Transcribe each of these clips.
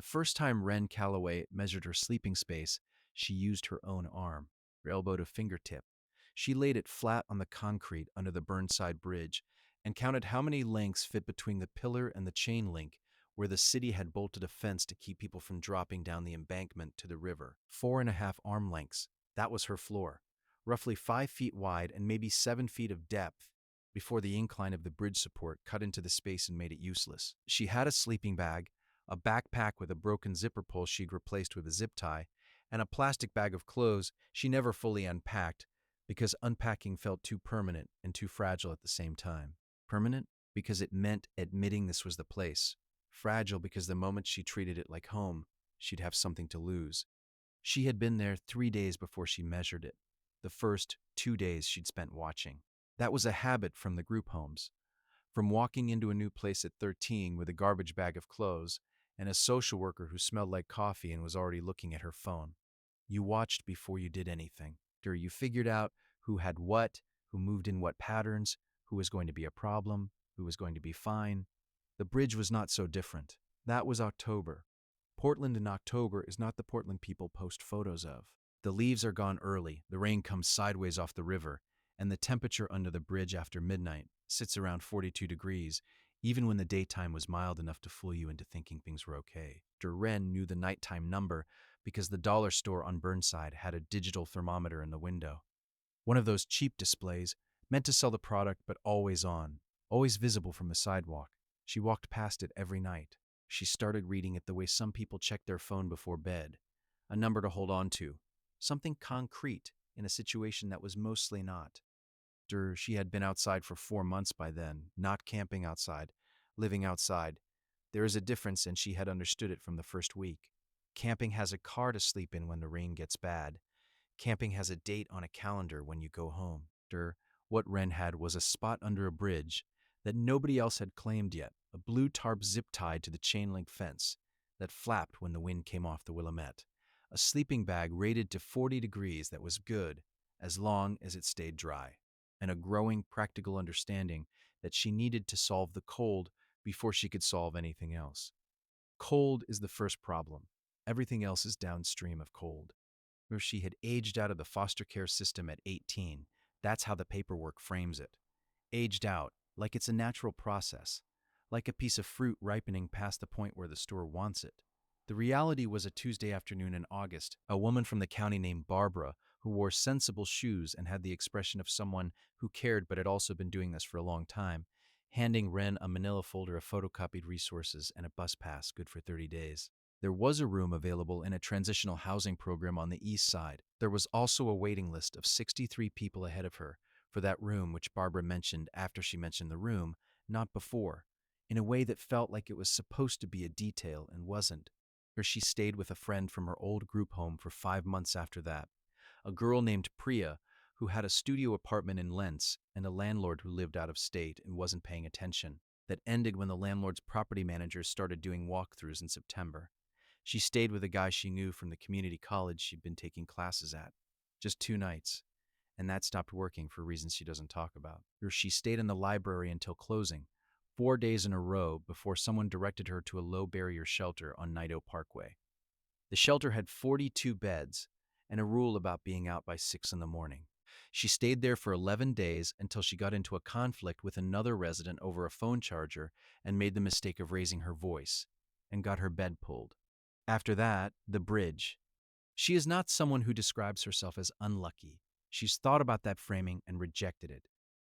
first time Wren Calloway measured her sleeping space, she used her own arm, her elbow to fingertip. She laid it flat on the concrete under the Burnside Bridge and counted how many lengths fit between the pillar and the chain link where the city had bolted a fence to keep people from dropping down the embankment to the river. 4.5 arm lengths. That was her floor. Roughly 5 feet wide and maybe 7 feet of depth before the incline of the bridge support cut into the space and made it useless. She had a sleeping bag, a backpack with a broken zipper pull she'd replaced with a zip tie, and a plastic bag of clothes she never fully unpacked because unpacking felt too permanent and too fragile at the same time. Permanent because it meant admitting this was the place. Fragile because the moment she treated it like home, she'd have something to lose. She had been there 3 days before she measured it. The first 2 days she'd spent watching. That was a habit from the group homes. From walking into a new place at 13 with a garbage bag of clothes and a social worker who smelled like coffee and was already looking at her phone. You watched before you did anything. You figured out who had what, who moved in what patterns, who was going to be a problem, who was going to be fine. The bridge was not so different. That was October. Portland in October is not the Portland people post photos of. The leaves are gone early, the rain comes sideways off the river, and the temperature under the bridge after midnight sits around 42 degrees, even when the daytime was mild enough to fool you into thinking things were okay. Wren knew the nighttime number because the dollar store on Burnside had a digital thermometer in the window. One of those cheap displays, meant to sell the product but always on, always visible from the sidewalk. She walked past it every night. She started reading it the way some people check their phone before bed. A number to hold on to. Something concrete in a situation that was mostly not. She had been outside for 4 months by then, not camping outside, living outside. There is a difference, and she had understood it from the first week. Camping has a car to sleep in when the rain gets bad. Camping has a date on a calendar when you go home. What Wren had was a spot under a bridge that nobody else had claimed yet, a blue tarp zip tied to the chain link fence that flapped when the wind came off the Willamette, a sleeping bag rated to 40 degrees that was good as long as it stayed dry, and a growing practical understanding that she needed to solve the cold before she could solve anything else. Cold is the first problem. Everything else is downstream of cold. Where she had aged out of the foster care system at 18, that's how the paperwork frames it. Aged out, like it's a natural process, like a piece of fruit ripening past the point where the store wants it. The reality was a Tuesday afternoon in August, a woman from the county named Barbara, who wore sensible shoes and had the expression of someone who cared but had also been doing this for a long time, handing Wren a manila folder of photocopied resources and a bus pass good for 30 days. There was a room available in a transitional housing program on the east side. There was also a waiting list of 63 people ahead of her for that room, which Barbara mentioned after she mentioned the room, not before, in a way that felt like it was supposed to be a detail and wasn't. She stayed with a friend from her old group home for 5 months after that, a girl named Priya who had a studio apartment in Lentz and a landlord who lived out of state and wasn't paying attention. That ended when the landlord's property managers started doing walkthroughs in September. She stayed with a guy she knew from the community college she'd been taking classes at. Just 2 nights, and that stopped working for reasons she doesn't talk about. She stayed in the library until closing, 4 days in a row before someone directed her to a low-barrier shelter on Nido Parkway. The shelter had 42 beds and a rule about being out by 6 in the morning. She stayed there for 11 days until she got into a conflict with another resident over a phone charger and made the mistake of raising her voice and got her bed pulled. After that, the bridge. She is not someone who describes herself as unlucky. She's thought about that framing and rejected it.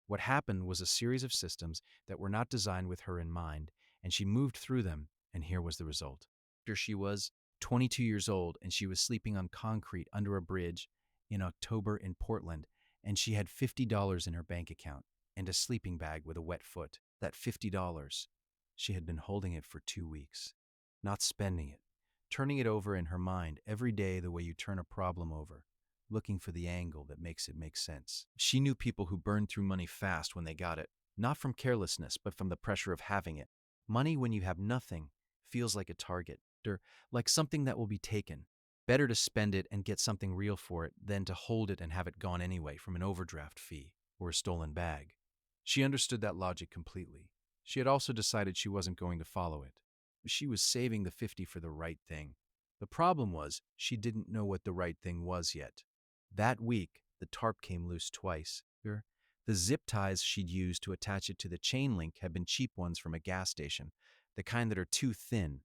What happened was a series of systems that were not designed with her in mind, and she moved through them, and here was the result. She was 22 years old, and she was sleeping on concrete under a bridge in October in Portland, and she had $50 in her bank account and a sleeping bag with a wet foot. That $50, she had been holding it for 2 weeks, not spending it, turning it over in her mind every day the way you turn a problem over, looking for the angle that makes it make sense. She knew people who burned through money fast when they got it, not from carelessness, but from the pressure of having it. Money when you have nothing feels like a target, or like something that will be taken. Better to spend it and get something real for it than to hold it and have it gone anyway from an overdraft fee or a stolen bag. She understood that logic completely. She had also decided she wasn't going to follow it. She was saving the 50 for the right thing. The problem was, she didn't know what the right thing was yet. That week, the tarp came loose twice. The zip ties she'd used to attach it to the chain link had been cheap ones from a gas station, the kind that are too thin,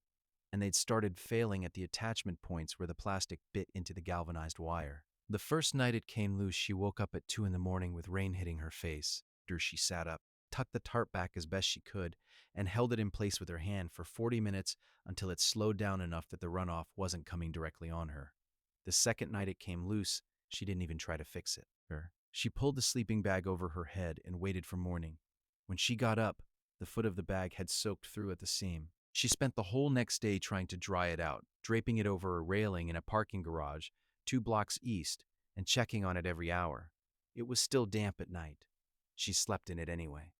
and they'd started failing at the attachment points where the plastic bit into the galvanized wire. The first night it came loose, she woke up at 2 in the morning with rain hitting her face. She sat up, tucked the tarp back as best she could, and held it in place with her hand for 40 minutes until it slowed down enough that the runoff wasn't coming directly on her. The second night it came loose, she didn't even try to fix it. She pulled the sleeping bag over her head and waited for morning. When she got up, the foot of the bag had soaked through at the seam. She spent the whole next day trying to dry it out, draping it over a railing in a parking garage 2 blocks east and checking on it every hour. It was still damp at night. She slept in it anyway.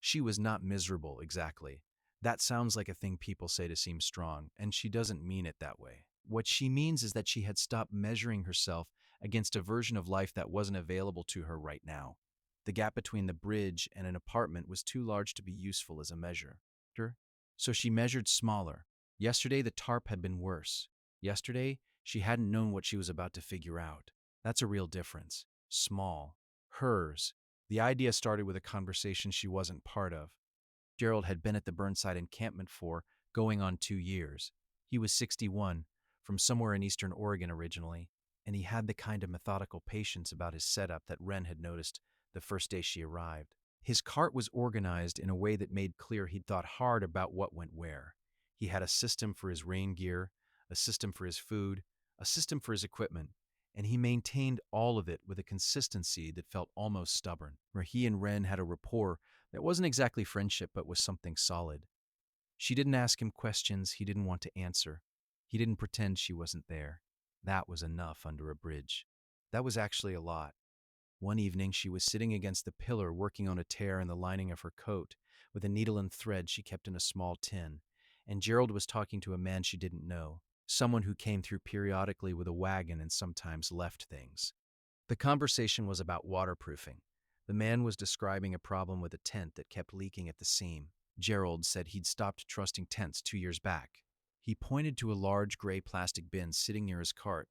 She was not miserable, exactly. That sounds like a thing people say to seem strong, and she doesn't mean it that way. What she means is that she had stopped measuring herself against a version of life that wasn't available to her right now. The gap between the bridge and an apartment was too large to be useful as a measure. So she measured smaller. Yesterday, the tarp had been worse. Yesterday, she hadn't known what she was about to figure out. That's a real difference. Small. Hers. The idea started with a conversation she wasn't part of. Gerald had been at the Burnside encampment for going on 2 years. He was 61, from somewhere in eastern Oregon originally, and he had the kind of methodical patience about his setup that Wren had noticed the first day she arrived. His cart was organized in a way that made clear he'd thought hard about what went where. He had a system for his rain gear, a system for his food, a system for his equipment, and he maintained all of it with a consistency that felt almost stubborn, where he and Wren had a rapport that wasn't exactly friendship but was something solid. She didn't ask him questions he didn't want to answer. He didn't pretend she wasn't there. That was enough under a bridge. That was actually a lot. One evening, she was sitting against the pillar working on a tear in the lining of her coat with a needle and thread she kept in a small tin, and Gerald was talking to a man she didn't know, someone who came through periodically with a wagon and sometimes left things. The conversation was about waterproofing. The man was describing a problem with a tent that kept leaking at the seam. Gerald said he'd stopped trusting tents 2 years back. He pointed to a large gray plastic bin sitting near his cart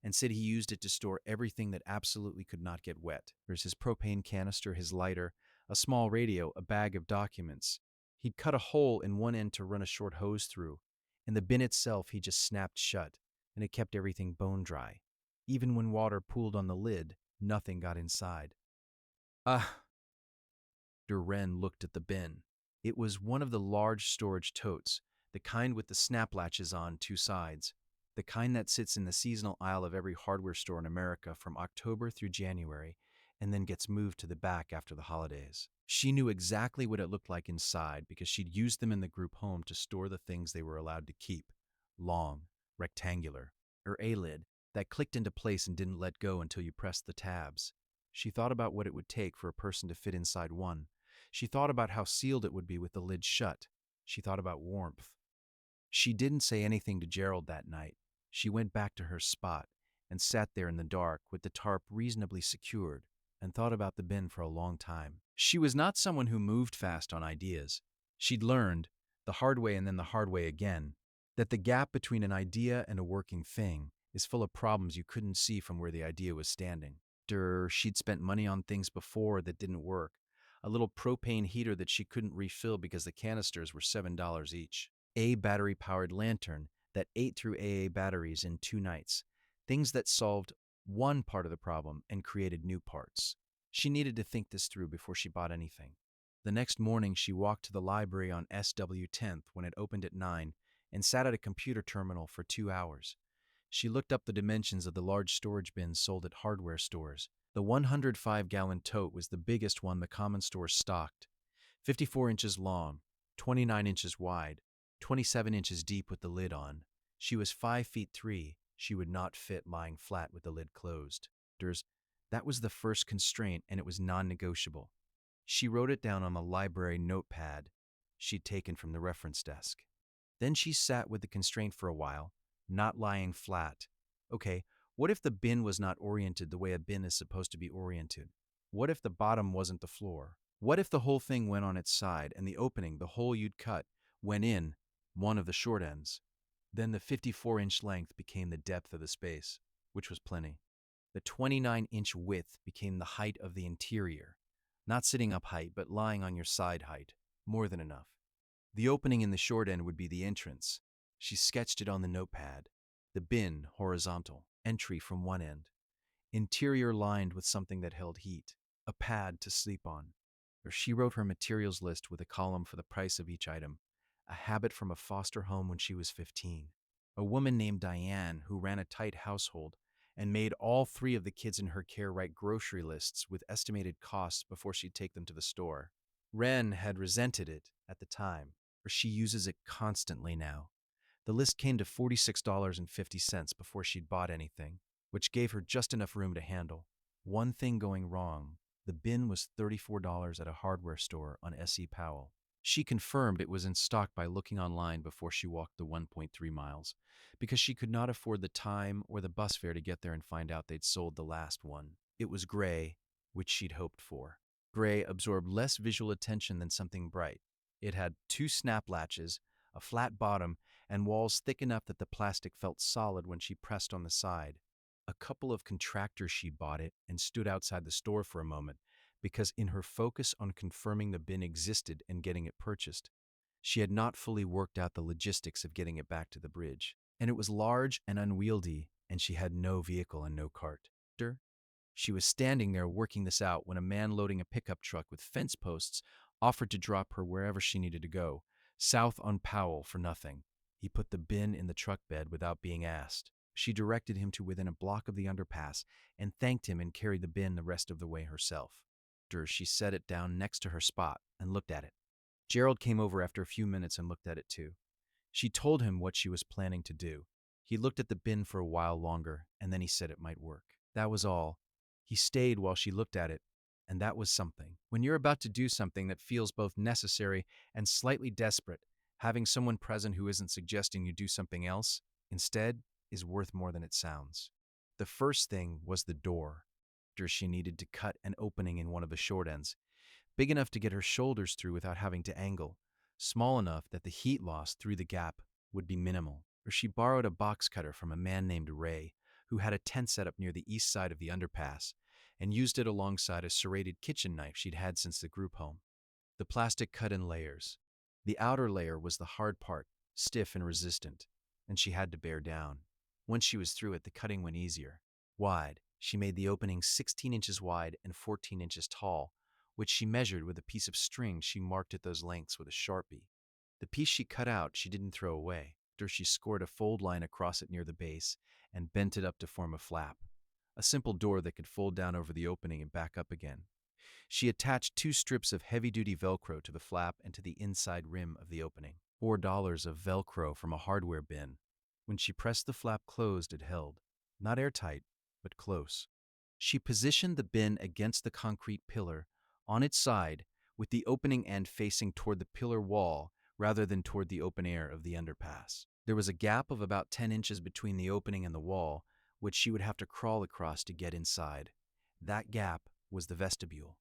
and said he used it to store everything that absolutely could not get wet. There's his propane canister, his lighter, a small radio, a bag of documents. He'd cut a hole in one end to run a short hose through, and the bin itself he just snapped shut, and it kept everything bone dry. Even when water pooled on the lid, nothing got inside. Wren looked at the bin. It was one of the large storage totes, the kind with the snap latches on 2 sides, the kind that sits in the seasonal aisle of every hardware store in America from October through January and then gets moved to the back after the holidays. She knew exactly what it looked like inside because she'd used them in the group home to store the things they were allowed to keep. Long, rectangular, or A-lid that clicked into place and didn't let go until you pressed the tabs. She thought about what it would take for a person to fit inside one. She thought about how sealed it would be with the lid shut. She thought about warmth. She didn't say anything to Gerald that night. She went back to her spot and sat there in the dark with the tarp reasonably secured and thought about the bin for a long time. She was not someone who moved fast on ideas. She'd learned, the hard way and then the hard way again, that the gap between an idea and a working thing is full of problems you couldn't see from where the idea was standing. She'd spent money on things before that didn't work. A little propane heater that she couldn't refill because the canisters were $7 each. A battery-powered lantern that ate through AA batteries in 2 nights. Things that solved one part of the problem and created new parts. She needed to think this through before she bought anything. The next morning, she walked to the library on SW 10th when it opened at 9 and sat at a computer terminal for 2 hours. She looked up the dimensions of the large storage bins sold at hardware stores. The 105-gallon tote was the biggest one the common stores stocked. 54 inches long, 29 inches wide, 27 inches deep with the lid on. She was 5'3". She would not fit lying flat with the lid closed. That was the first constraint, and it was non-negotiable. She wrote it down on the library notepad she'd taken from the reference desk. Then she sat with the constraint for a while, not lying flat. Okay, what if the bin was not oriented the way a bin is supposed to be oriented? What if the bottom wasn't the floor? What if the whole thing went on its side and the opening, the hole you'd cut, went in, one of the short ends. Then the 54-inch length became the depth of the space, which was plenty. The 29-inch width became the height of the interior, not sitting up height, but lying on your side height, more than enough. The opening in the short end would be the entrance. She sketched it on the notepad. The bin, horizontal, entry from one end. Interior lined with something that held heat, a pad to sleep on. Or she wrote her materials list with a column for the price of each item. A habit from a foster home when she was 15. A woman named Diane who ran a tight household and made all 3 of the kids in her care write grocery lists with estimated costs before she'd take them to the store. Wren had resented it at the time, or she uses it constantly now. The list came to $46.50 before she'd bought anything, which gave her just enough room to handle. One thing going wrong: the bin was $34 at a hardware store on S.E. Powell. She confirmed it was in stock by looking online before she walked the 1.3 miles, because she could not afford the time or the bus fare to get there and find out they'd sold the last one. It was gray, which she'd hoped for. Gray absorbed less visual attention than something bright. It had 2 snap latches, a flat bottom, and walls thick enough that the plastic felt solid when she pressed on the side. A couple of contractors she'd bought it and stood outside the store for a moment, because in her focus on confirming the bin existed and getting it purchased, she had not fully worked out the logistics of getting it back to the bridge. And it was large and unwieldy, and she had no vehicle and no cart. She was standing there working this out when a man loading a pickup truck with fence posts offered to drop her wherever she needed to go, south on Powell, for nothing. He put the bin in the truck bed without being asked. She directed him to within a block of the underpass and thanked him and carried the bin the rest of the way herself. She set it down next to her spot and looked at it. Gerald came over after a few minutes and looked at it too. She told him what she was planning to do. He looked at the bin for a while longer, and then he said it might work. That was all. He stayed while she looked at it, and that was something. When you're about to do something that feels both necessary and slightly desperate, having someone present who isn't suggesting you do something else instead is worth more than it sounds. The first thing was the door. She needed to cut an opening in one of the short ends, big enough to get her shoulders through without having to angle, small enough that the heat loss through the gap would be minimal. Or she borrowed a box cutter from a man named Ray, who had a tent set up near the east side of the underpass, and used it alongside a serrated kitchen knife she'd had since the group home. The plastic cut in layers. The outer layer was the hard part, stiff and resistant, and she had to bear down. Once she was through it, the cutting went easier. Wide, she made the opening 16 inches wide and 14 inches tall, which she measured with a piece of string she marked at those lengths with a Sharpie. The piece she cut out she didn't throw away. She scored a fold line across it near the base and bent it up to form a flap, a simple door that could fold down over the opening and back up again. She attached 2 strips of heavy-duty Velcro to the flap and to the inside rim of the opening. $4 of Velcro from a hardware bin. When she pressed the flap closed, it held. Not airtight, but close. She positioned the bin against the concrete pillar, on its side, with the opening end facing toward the pillar wall rather than toward the open air of the underpass. There was a gap of about 10 inches between the opening and the wall, which she would have to crawl across to get inside. That gap was the vestibule.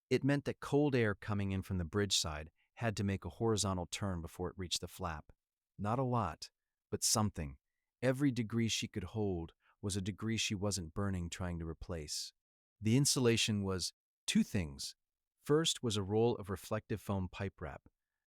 It meant that cold air coming in from the bridge side had to make a horizontal turn before it reached the flap. Not a lot, but something. Every degree she could hold was a degree she wasn't burning trying to replace. The insulation was 2 things. First was a roll of reflective foam pipe wrap,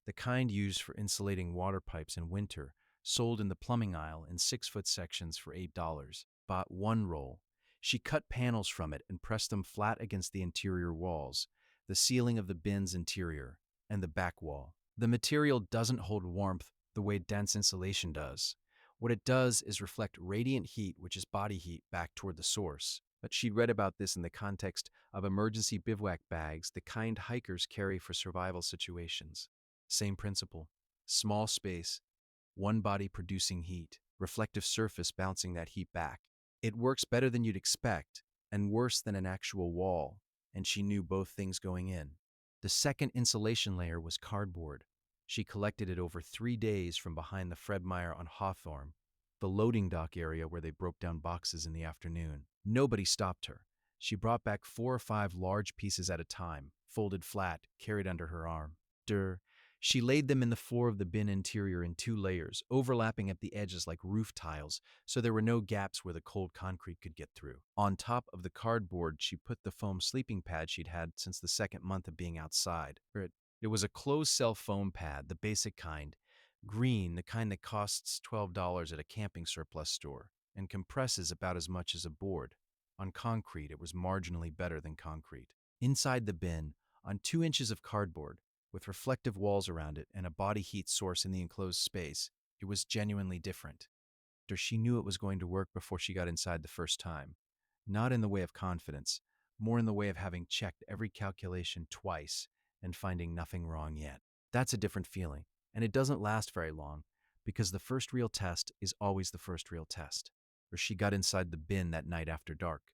the kind used for insulating water pipes in winter, sold in the plumbing aisle in 6-foot sections for $8. Bought 1 roll. She cut panels from it and pressed them flat against the interior walls, the ceiling of the bin's interior, and the back wall. The material doesn't hold warmth the way dense insulation does. What it does is reflect radiant heat, which is body heat, back toward the source. But she'd read about this in the context of emergency bivouac bags, the kind hikers carry for survival situations. Same principle. Small space, one body producing heat, reflective surface bouncing that heat back. It works better than you'd expect, and worse than an actual wall, and she knew both things going in. The second insulation layer was cardboard. She collected it over 3 days from behind the Fred Meyer on Hawthorne, the loading dock area where they broke down boxes in the afternoon. Nobody stopped her. She brought back 4 or 5 large pieces at a time, folded flat, carried under her arm. She laid them in the floor of the bin interior in 2 layers, overlapping at the edges like roof tiles, so there were no gaps where the cold concrete could get through. On top of the cardboard, she put the foam sleeping pad she'd had since the second month of being outside. It was a closed-cell foam pad, the basic kind, green, the kind that costs $12 at a camping surplus store, and compresses about as much as a board. On concrete, it was marginally better than concrete. Inside the bin, on 2 inches of cardboard, with reflective walls around it and a body heat source in the enclosed space, it was genuinely different. She knew it was going to work before she got inside the first time. Not in the way of confidence, more in the way of having checked every calculation twice and finding nothing wrong yet. That's a different feeling, and it doesn't last very long, because the first real test is always the first real test. She got inside the bin that night after dark.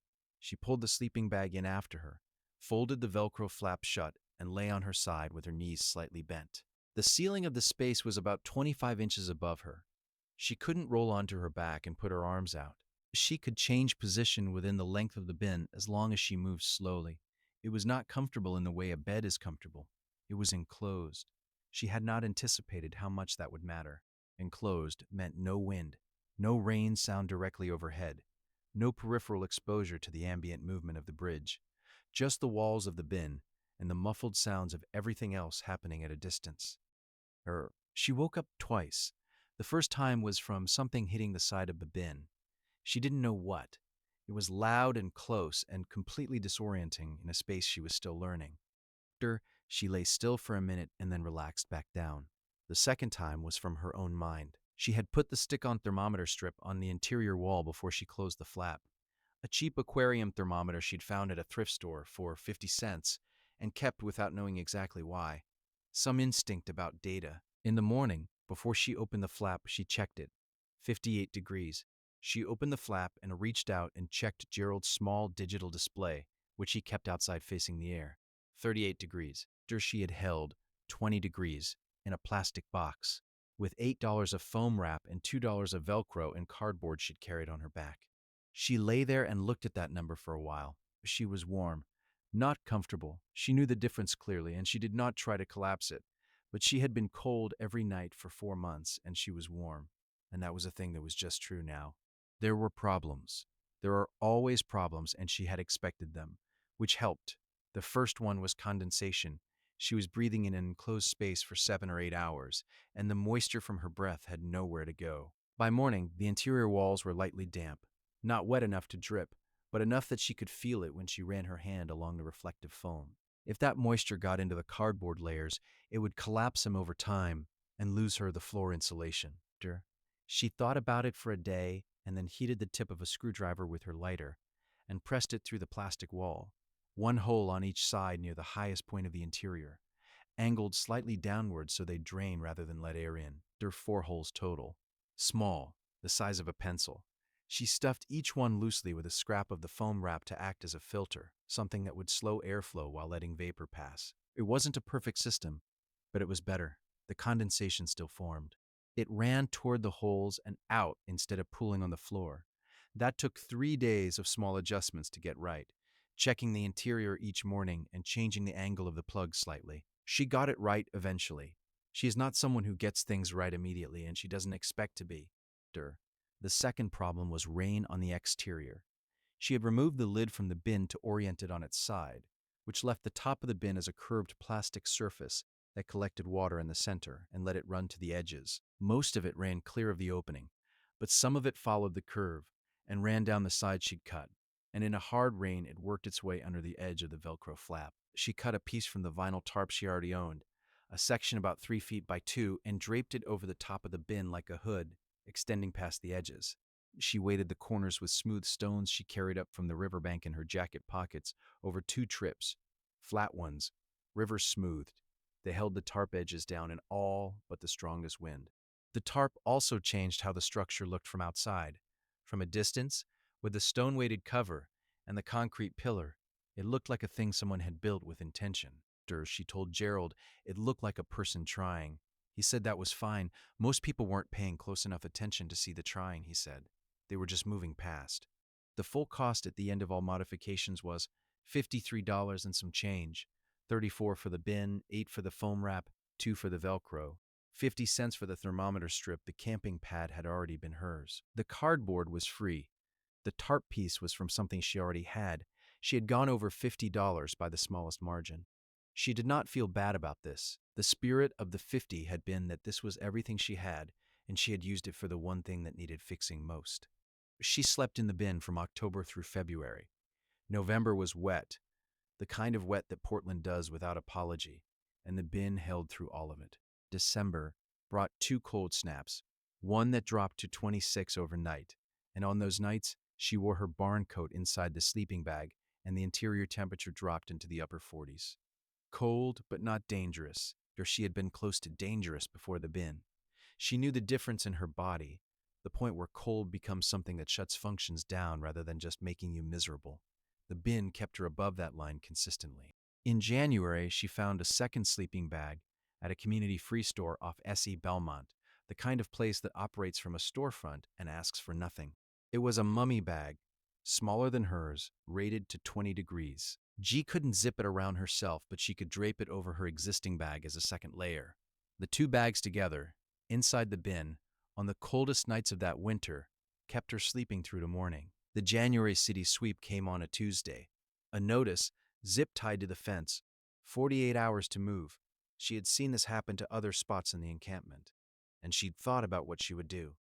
She pulled the sleeping bag in after her, folded the Velcro flap shut, and lay on her side with her knees slightly bent. The ceiling of the space was about 25 inches above her. She couldn't roll onto her back and put her arms out. She could change position within the length of the bin as long as she moved slowly. It was not comfortable in the way a bed is comfortable. It was enclosed. She had not anticipated how much that would matter. Enclosed meant no wind, no rain sound directly overhead, no peripheral exposure to the ambient movement of the bridge, just the walls of the bin and the muffled sounds of everything else happening at a distance. She woke up twice. The first time was from something hitting the side of the bin. She didn't know what. It was loud and close and completely disorienting in a space she was still learning. After, she lay still for a minute and then relaxed back down. The second time was from her own mind. She had put the stick-on thermometer strip on the interior wall before she closed the flap. A cheap aquarium thermometer she'd found at a thrift store for 50 cents and kept without knowing exactly why. Some instinct about data. In the morning, before she opened the flap, she checked it. 58 degrees. She opened the flap and reached out and checked Gerald's small digital display, which he kept outside facing the air. 38 degrees. She had held 20 degrees in a plastic box with $8 of foam wrap and $2 of Velcro and cardboard she'd carried on her back. She lay there and looked at that number for a while. She was warm. Not comfortable. She knew the difference clearly, and she did not try to collapse it. But she had been cold every night for 4 months, and she was warm. And that was a thing that was just true now. There were problems. There are always problems, and she had expected them, which helped. The first one was condensation. She was breathing in an enclosed space for 7 or 8 hours, and the moisture from her breath had nowhere to go. By morning, the interior walls were lightly damp, not wet enough to drip, but enough that she could feel it when she ran her hand along the reflective foam. If that moisture got into the cardboard layers, it would collapse them over time and lose her the floor insulation. She thought about it for a day and then heated the tip of a screwdriver with her lighter and pressed it through the plastic wall, one hole on each side near the highest point of the interior, angled slightly downward so they'd drain rather than let air in. There were 4 holes total, small, the size of a pencil. She stuffed each one loosely with a scrap of the foam wrap to act as a filter, something that would slow airflow while letting vapor pass. It wasn't a perfect system, but it was better. The condensation still formed. It ran toward the holes and out instead of pooling on the floor. That took 3 days of small adjustments to get right, checking the interior each morning and changing the angle of the plug slightly. She got it right eventually. She is not someone who gets things right immediately, and she doesn't expect to be. The second problem was rain on the exterior. She had removed the lid from the bin to orient it on its side, which left the top of the bin as a curved plastic surface that collected water in the center and let it run to the edges. Most of it ran clear of the opening, but some of it followed the curve and ran down the side she'd cut, and in a hard rain it worked its way under the edge of the Velcro flap. She cut a piece from the vinyl tarp she already owned, a section about 3 feet by 2, and draped it over the top of the bin like a hood, extending past the edges. She weighted the corners with smooth stones she carried up from the riverbank in her jacket pockets over 2 trips, flat ones, river smoothed. They held the tarp edges down in all but the strongest wind. The tarp also changed how the structure looked from outside. From a distance, with the stone-weighted cover and the concrete pillar, it looked like a thing someone had built with intention. She told Gerald it looked like a person trying. He said that was fine. Most people weren't paying close enough attention to see the trying, he said. They were just moving past. The full cost at the end of all modifications was $53 and some change, $34 for the bin, $8 for the foam wrap, $2 for the Velcro, 50 cents for the thermometer strip. The camping pad had already been hers. The cardboard was free. The tarp piece was from something she already had. She had gone over $50 by the smallest margin. She did not feel bad about this. The spirit of the 50 had been that this was everything she had, and she had used it for the one thing that needed fixing most. She slept in the bin from October through February. November was wet, the kind of wet that Portland does without apology, and the bin held through all of it. December brought 2 cold snaps, one that dropped to 26 overnight, and on those nights, she wore her barn coat inside the sleeping bag, and the interior temperature dropped into the upper 40s. Cold, but not dangerous, or she had been close to dangerous before the bin. She knew the difference in her body, the point where cold becomes something that shuts functions down rather than just making you miserable. The bin kept her above that line consistently. In January, she found a second sleeping bag at a community free store off SE Belmont, the kind of place that operates from a storefront and asks for nothing. It was a mummy bag, smaller than hers, rated to 20 degrees. G couldn't zip it around herself, but she could drape it over her existing bag as a second layer. The 2 bags together, inside the bin, on the coldest nights of that winter, kept her sleeping through to morning. The January city sweep came on a Tuesday. A notice, zip-tied to the fence, 48 hours to move. She had seen this happen to other spots in the encampment, and she'd thought about what she would do.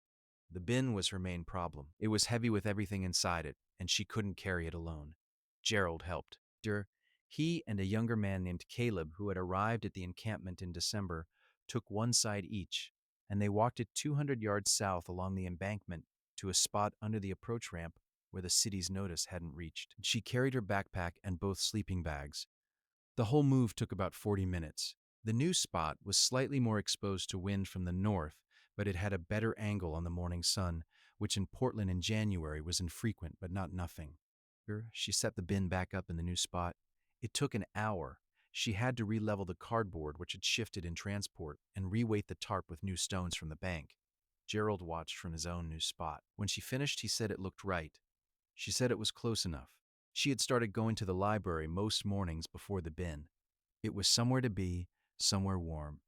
The bin was her main problem. It was heavy with everything inside it, and she couldn't carry it alone. Gerald helped. He and a younger man named Caleb, who had arrived at the encampment in December, took one side each, and they walked it 200 yards south along the embankment to a spot under the approach ramp where the city's notice hadn't reached. She carried her backpack and both sleeping bags. The whole move took about 40 minutes. The new spot was slightly more exposed to wind from the north, but it had a better angle on the morning sun, which in Portland in January was infrequent but not nothing. She set the bin back up in the new spot. It took an hour. She had to re-level the cardboard, which had shifted in transport, and re-weight the tarp with new stones from the bank. Gerald watched from his own new spot. When she finished, he said it looked right. She said it was close enough. She had started going to the library most mornings before the bin. It was somewhere to be, somewhere warm,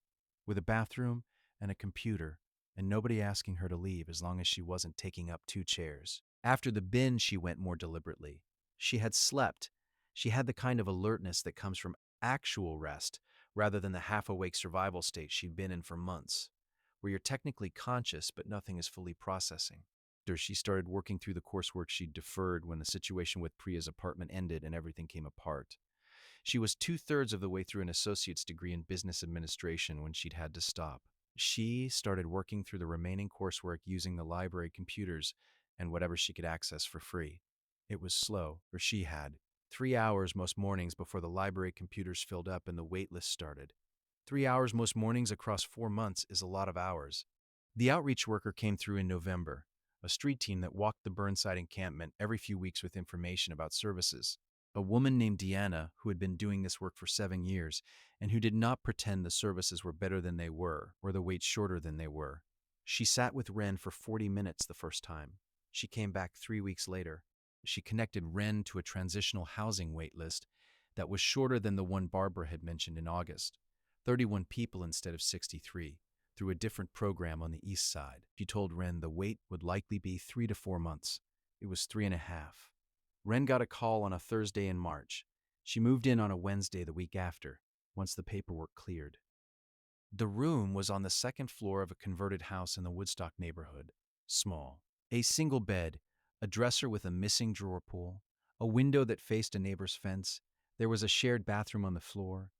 with a bathroom and a computer, and nobody asking her to leave as long as she wasn't taking up 2 chairs. After the bin, she went more deliberately. She had slept. She had the kind of alertness that comes from actual rest rather than the half-awake survival state she'd been in for months, where you're technically conscious but nothing is fully processing. She started working through the coursework she'd deferred when the situation with Priya's apartment ended and everything came apart. She was 2/3 of the way through an associate's degree in business administration when she'd had to stop. She started working through the remaining coursework using the library computers and whatever she could access for free. It was slow, for she had 3 hours most mornings before the library computers filled up and the wait list started. 3 hours most mornings across 4 months is a lot of hours. The outreach worker came through in November, a street team that walked the Burnside encampment every few weeks with information about services. A woman named Deanna, who had been doing this work for 7 years, and who did not pretend the services were better than they were, or the wait shorter than they were. She sat with Wren for 40 minutes the first time. She came back 3 weeks later. She connected Wren to a transitional housing wait list that was shorter than the one Barbara had mentioned in August, 31 people instead of 63, through a different program on the east side. She told Wren the wait would likely be 3 to 4 months. It was 3.5. Wren got a call on a Thursday in March. She moved in on a Wednesday the week after, once the paperwork cleared. The room was on the second floor of a converted house in the Woodstock neighborhood. Small. A single bed, a dresser with a missing drawer pull, a window that faced a neighbor's fence. There was a shared bathroom on the floor,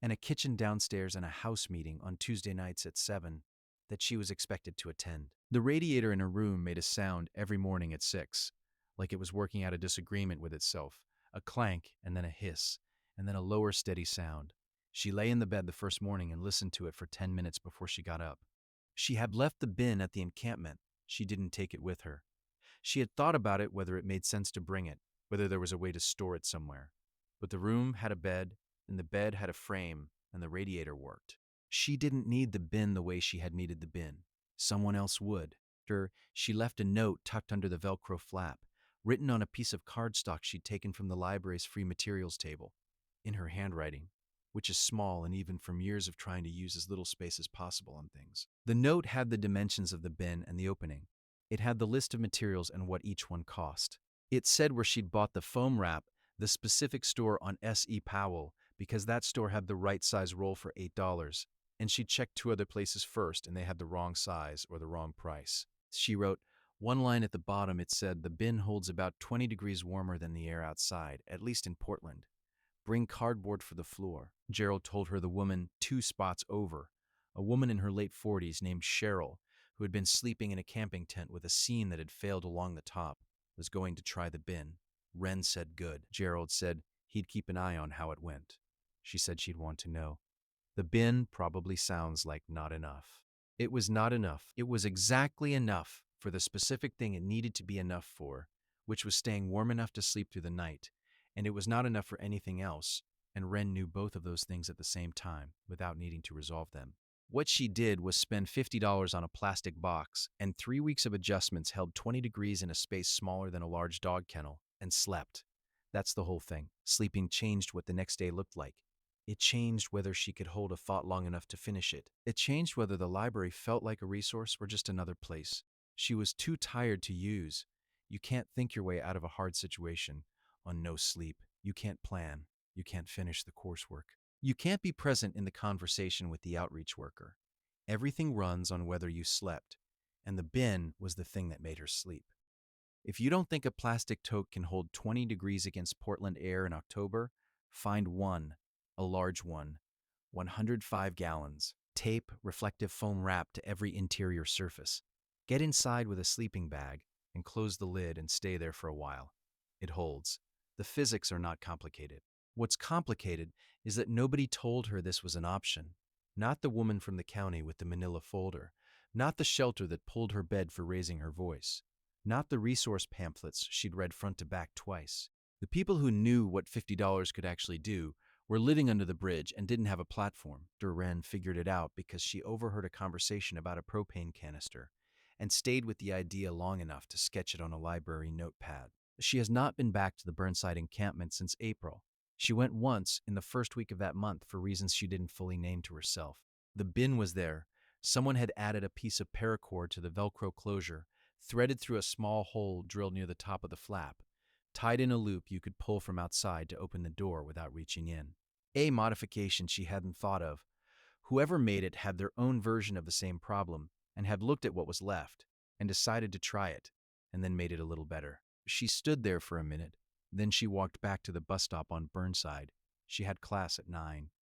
and a kitchen downstairs and a house meeting on Tuesday nights at 7 that she was expected to attend. The radiator in her room made a sound every morning at 6, like it was working out a disagreement with itself, a clank and then a hiss, and then a lower steady sound. She lay in the bed the first morning and listened to it for 10 minutes before she got up. She had left the bin at the encampment. She didn't take it with her. She had thought about it, whether it made sense to bring it, whether there was a way to store it somewhere. But the room had a bed, and the bed had a frame, and the radiator worked. She didn't need the bin the way she had needed the bin. Someone else would. She left a note tucked under the Velcro flap, written on a piece of cardstock she'd taken from the library's free materials table, in her handwriting. which is small and even from years of trying to use as little space as possible on things. The note had the dimensions of the bin and the opening. It had the list of materials and what each one cost. It said where she'd bought the foam wrap, the specific store on S.E. Powell, because that store had the right size roll for $8, and she checked 2 other places first and they had the wrong size or the wrong price. She wrote, one line at the bottom, it said, the bin holds about 20 degrees warmer than the air outside, at least in Portland. Bring cardboard for the floor. Gerald told her the woman 2 spots over, a woman in her late 40s named Cheryl, who had been sleeping in a camping tent with a seam that had failed along the top, was going to try the bin. Wren said good. Gerald said he'd keep an eye on how it went. She said she'd want to know. The bin probably sounds like not enough. It was not enough. It was exactly enough for the specific thing it needed to be enough for, which was staying warm enough to sleep through the night, and it was not enough for anything else, and Wren knew both of those things at the same time without needing to resolve them. What she did was spend $50 on a plastic box, and 3 weeks of adjustments held 20 degrees in a space smaller than a large dog kennel, and slept. That's the whole thing. Sleeping changed what the next day looked like. It changed whether she could hold a thought long enough to finish it. It changed whether the library felt like a resource or just another place. She was too tired to use. You can't think your way out of a hard situation on no sleep. You can't plan. You can't finish the coursework. You can't be present in the conversation with the outreach worker. Everything runs on whether you slept, and the bin was the thing that made her sleep. If you don't think a plastic tote can hold 20 degrees against Portland air in October, find one, a large one, 105 gallons. Tape reflective foam wrap to every interior surface. Get inside with a sleeping bag and close the lid and stay there for a while. It holds. The physics are not complicated. What's complicated is that nobody told her this was an option. Not the woman from the county with the manila folder. Not the shelter that pulled her bed for raising her voice. Not the resource pamphlets she'd read front to back twice. The people who knew what $50 could actually do were living under the bridge and didn't have a platform. Wren figured it out because she overheard a conversation about a propane canister and stayed with the idea long enough to sketch it on a library notepad. She has not been back to the Burnside encampment since April. She went once in the first week of that month for reasons she didn't fully name to herself. The bin was there. Someone had added a piece of paracord to the Velcro closure, threaded through a small hole drilled near the top of the flap, tied in a loop you could pull from outside to open the door without reaching in. A modification she hadn't thought of. Whoever made it had their own version of the same problem and had looked at what was left and decided to try it, and then made it a little better. She stood there for a minute. Then she walked back to the bus stop on Burnside. She had class at 9.